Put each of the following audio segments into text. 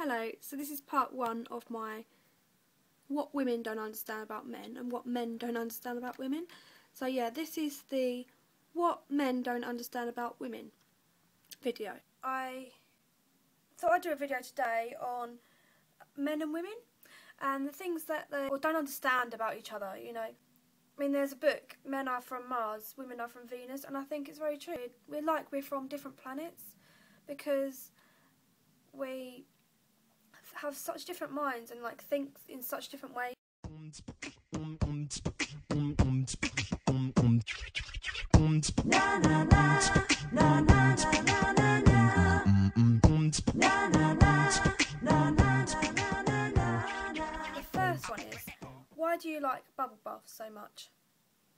Hello, so this is part 1 of my what women don't understand about men and what men don't understand about women. So yeah, this is the what men don't understand about women video. I thought I'd do a video today on men and women and the things that they don't understand about each other, you know. I mean, there's a book, Men Are From Mars, Women Are From Venus, and I think it's very true. We're from different planets because we have such different minds and like think in such different ways. The first one is, why do you like bubble baths so much?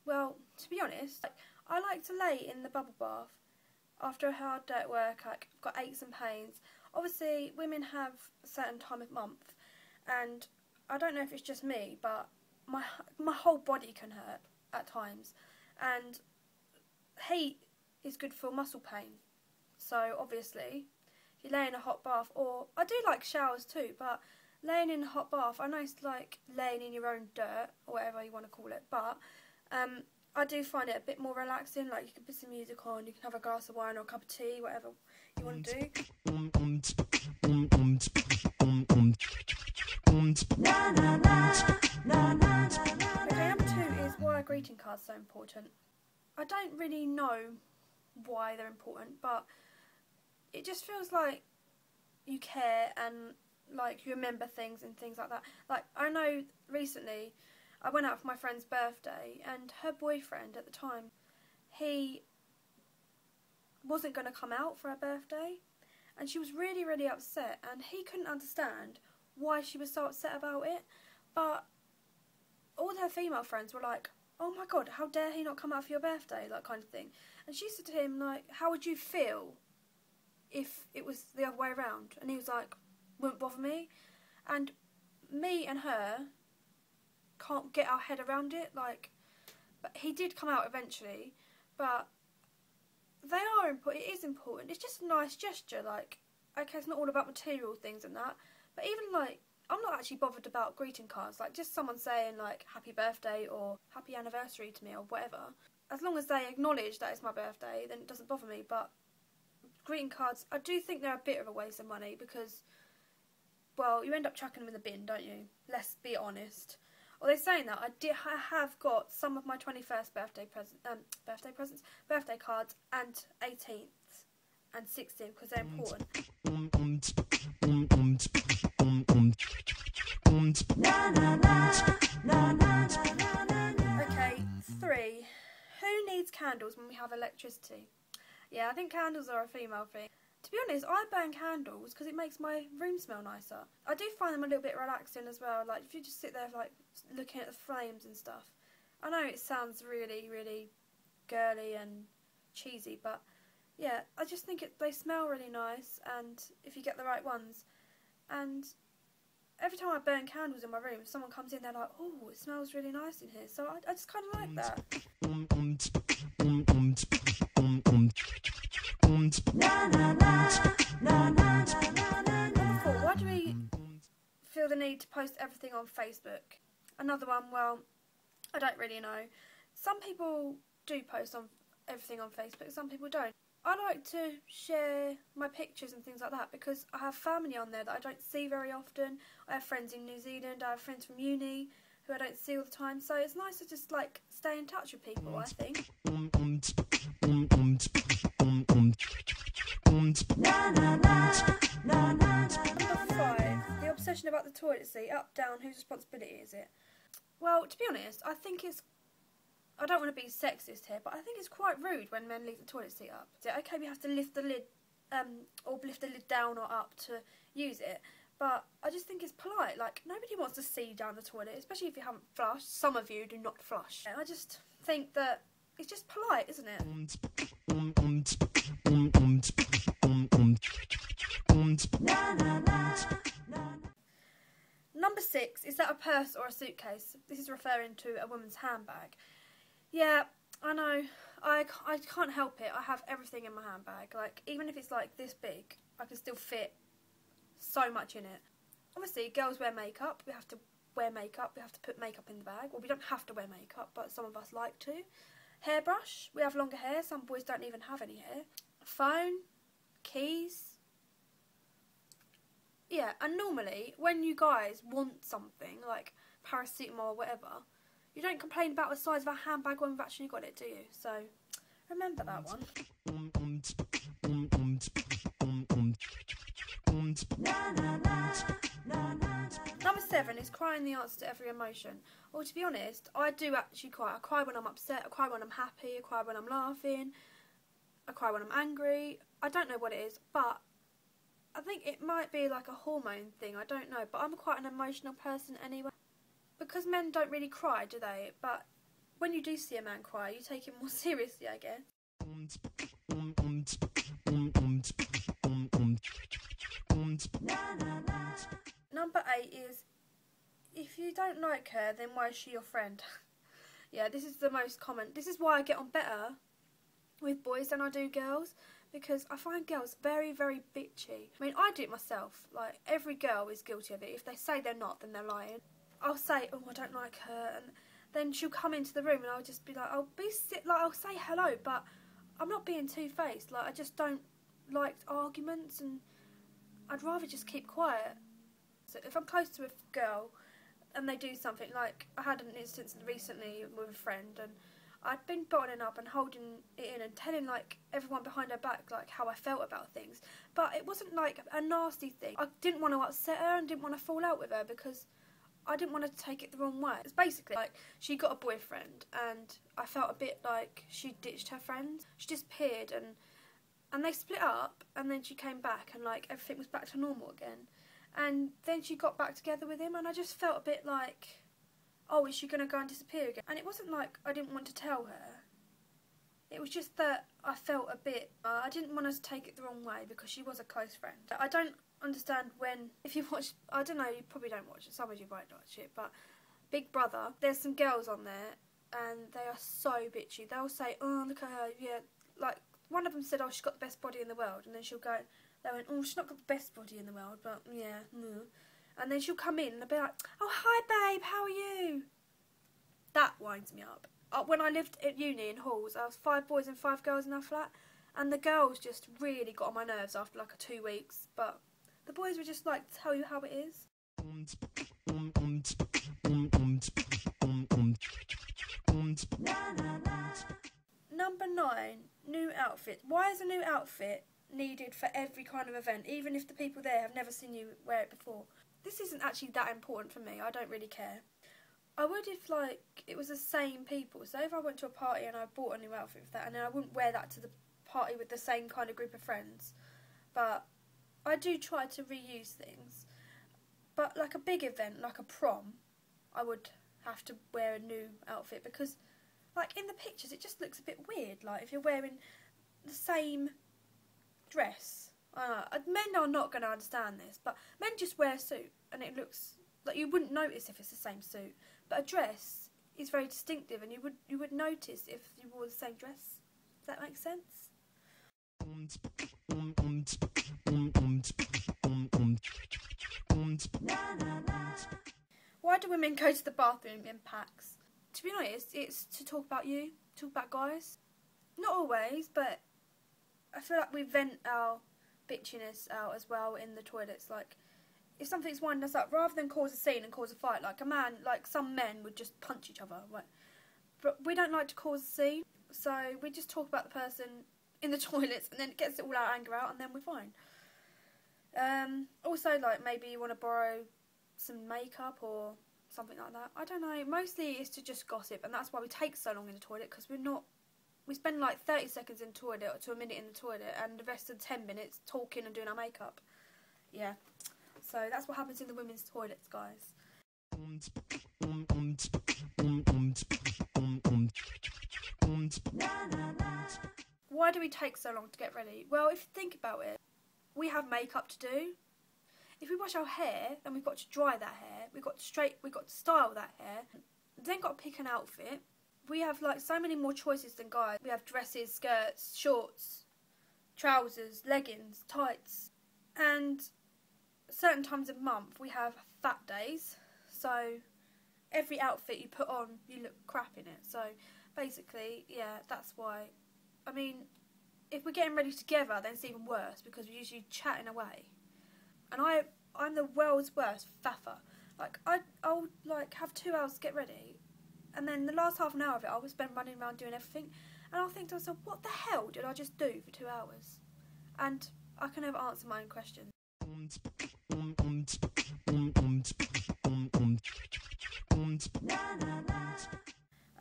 Well, to be honest, I like to lay in the bubble bath after a hard day at work. Like, I've got aches and pains. Obviously, women have a certain time of month, and I don't know if it's just me, but my whole body can hurt at times, and heat is good for muscle pain. So obviously, if you lay in a hot bath, or I do like showers too, but laying in a hot bath, I know it's like laying in your own dirt, or whatever you want to call it, but I do find it a bit more relaxing. Like, you can put some music on, you can have a glass of wine or a cup of tea, whatever you want to do. Okay, number 2 is, why are greeting cards so important? I don't really know why they're important, but it just feels like you care and like you remember things and things like that. Like, I know recently I went out for my friend's birthday, and her boyfriend at the time, he wasn't going to come out for her birthday, and she was really upset, and he couldn't understand why she was so upset about it. But all her female friends were like, oh my god, how dare he not come out for your birthday, that kind of thing. And she said to him, like, how would you feel if it was the other way around? And he was like, wouldn't bother me. And me and her can't get our head around it. Like, but he did come out eventually, but they are important. It is important. It's just a nice gesture. Like, okay, it's not all about material things and that, but even like, I'm not actually bothered about greeting cards. Like, just someone saying like happy birthday or happy anniversary to me or whatever, as long as they acknowledge that it's my birthday, then it doesn't bother me. But greeting cards, I do think they're a bit of a waste of money because, well, you end up chucking them in the bin, don't you? Let's be honest. Although saying that, I have got some of my 21st birthday cards, and 18th and 16th, because they're important. Okay, 3. Who needs candles when we have electricity? Yeah, I think candles are a female thing. To be honest, I burn candles because it makes my room smell nicer. I do find them a little bit relaxing as well. Like, if you just sit there like looking at the flames and stuff. I know it sounds really girly and cheesy, but yeah, I just think they smell really nice, and if you get the right ones. And every time I burn candles in my room, if someone comes in, they're like, oh, it smells really nice in here. So I just kind of like that. Number 4, why do we feel the need to post everything on Facebook? Another one, well, I don't really know. Some people do post on everything on Facebook, some people don't. I like to share my pictures and things like that because I have family on there that I don't see very often. I have friends in New Zealand, I have friends from uni who I don't see all the time, so it's nice to just like stay in touch with people, I think. Number 5, the obsession about the toilet seat. Up, down, whose responsibility is it? Well, to be honest, I think I don't want to be sexist here, but I think it's quite rude when men leave the toilet seat up. Is it okay we have to lift the lid, or lift the lid down or up to use it? But I just think it's polite. Like, nobody wants to see down the toilet, especially if you haven't flushed. Some of you do not flush. And I just think that it's just polite, isn't it? Number 6, is that a purse or a suitcase? This is referring to a woman's handbag. Yeah, I know. I can't help it. I have everything in my handbag. Like, even if it's like this big, I can still fit so much in it. Obviously, girls wear makeup. We have to wear makeup. We have to put makeup in the bag. Well, we don't have to wear makeup, but some of us like to. Hairbrush. We have longer hair. Some boys don't even have any hair. Phone. Keys. Yeah, and normally, when you guys want something, like paracetamol or whatever, you don't complain about the size of a handbag when you've actually got it, do you? So, remember that one. Number 7 is crying the answer to every emotion. Well, to be honest, I do actually cry. I cry when I'm upset, I cry when I'm happy, I cry when I'm laughing, I cry when I'm angry. I don't know what it is, but I think it might be like a hormone thing, I don't know. But I'm quite an emotional person anyway. Because men don't really cry, do they? But when you do see a man cry, you take it more seriously, I guess. Number 8 is, if you don't like her, then why is she your friend? Yeah, this is the most common. This is why I get on better with boys than I do girls, because I find girls very, very bitchy. I mean, I do it myself. Like, every girl is guilty of it. If they say they're not, then they're lying. I'll say, oh, I don't like her, and then she'll come into the room and I'll just be like, I'll say hello, but I'm not being two-faced. Like, I just don't like arguments, and I'd rather just keep quiet. So if I'm close to a girl and they do something, like I had an instance recently with a friend, and I'd been bottling up and holding it in and telling like everyone behind her back like how I felt about things, but it wasn't like a nasty thing. I didn't want to upset her and didn't want to fall out with her because I didn't want to take it the wrong way. It's basically like she got a boyfriend and I felt a bit like she ditched her friends. She disappeared and they split up, and then she came back and like everything was back to normal again. And then she got back together with him, and I just felt a bit like, oh, is she going to go and disappear again? And it wasn't like I didn't want to tell her. It was just that I felt a bit, I didn't want her to take it the wrong way because she was a close friend. I don't understand when, if you watch, I don't know, you probably don't watch it, some of you might watch it, but Big Brother, there's some girls on there and they are so bitchy. They'll say, oh, look at her, yeah, like one of them said, oh, she's got the best body in the world, and then she'll go, they went, oh, she's not got the best body in the world, but yeah, and then she'll come in and they'll be like, oh, hi babe, how are you? That winds me up. When I lived at uni in halls, I was 5 boys and 5 girls in our flat, and the girls just really got on my nerves after like 2 weeks, but the boys would just like tell you how it is. Number 9, new outfit. Why is a new outfit needed for every kind of event, even if the people there have never seen you wear it before? This isn't actually that important for me. I don't really care. I would if like it was the same people. So if I went to a party and I bought a new outfit for that, and then I wouldn't wear that to the party with the same kind of group of friends. But I do try to reuse things. But like a big event, like a prom, I would have to wear a new outfit because like in the pictures it just looks a bit weird. Like if you're wearing the same dress. Men are not going to understand this, but men just wear a suit and it looks like you wouldn't notice if it's the same suit. But a dress is very distinctive, and you would notice if you wore the same dress. Does that make sense? Why do women go to the bathroom in packs? To be honest, it's to talk about you, talk about guys. Not always, but I feel like we vent our bitchiness out as well in the toilets. Like, if something's winding us up, rather than cause a scene and cause a fight, like a man, like some men would just punch each other. Right? But we don't like to cause a scene, so we just talk about the person in the toilets, and then it gets all our anger out, and then we're fine. Also, like maybe you want to borrow some makeup or something like that. I don't know. Mostly it's to just gossip, and that's why we take so long in the toilet, because we spend like 30 seconds in the toilet to a minute in the toilet, and the rest of the 10 minutes talking and doing our makeup. Yeah. So that's what happens in the women's toilets, guys. Why do we take so long to get ready? Well, if you think about it, we have makeup to do. If we wash our hair, then we've got to dry that hair. We've got to style that hair. Then got to pick an outfit. We have like so many more choices than guys. We have dresses, skirts, shorts, trousers, leggings, tights, and certain times of month we have fat days, so every outfit you put on, you look crap in it. So basically, yeah, that's why. I mean, if we're getting ready together, then it's even worse because we're usually chatting away. And I'm the world's worst faffer. Like, I'll like have 2 hours to get ready, and then the last half an hour of it I will spend running around doing everything, and I'll think to myself, what the hell did I just do for 2 hours? And I can never answer my own questions.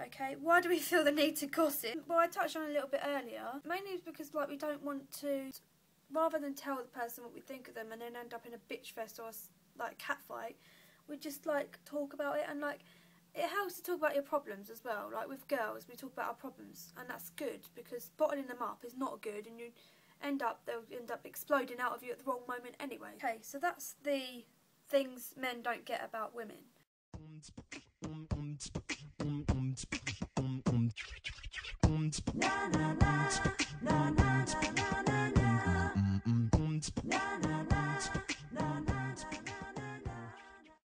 Okay, why do we feel the need to gossip? Well, I touched on it a little bit earlier. Mainly because like we don't want to, rather than tell the person what we think of them and then end up in a bitch fest or like cat fight, we just like talk about it, and like it helps to talk about your problems as well. Like with girls, we talk about our problems, and that's good because bottling them up is not good, and they'll end up exploding out of you at the wrong moment anyway. Okay, so that's the things men don't get about women. Na na na na na.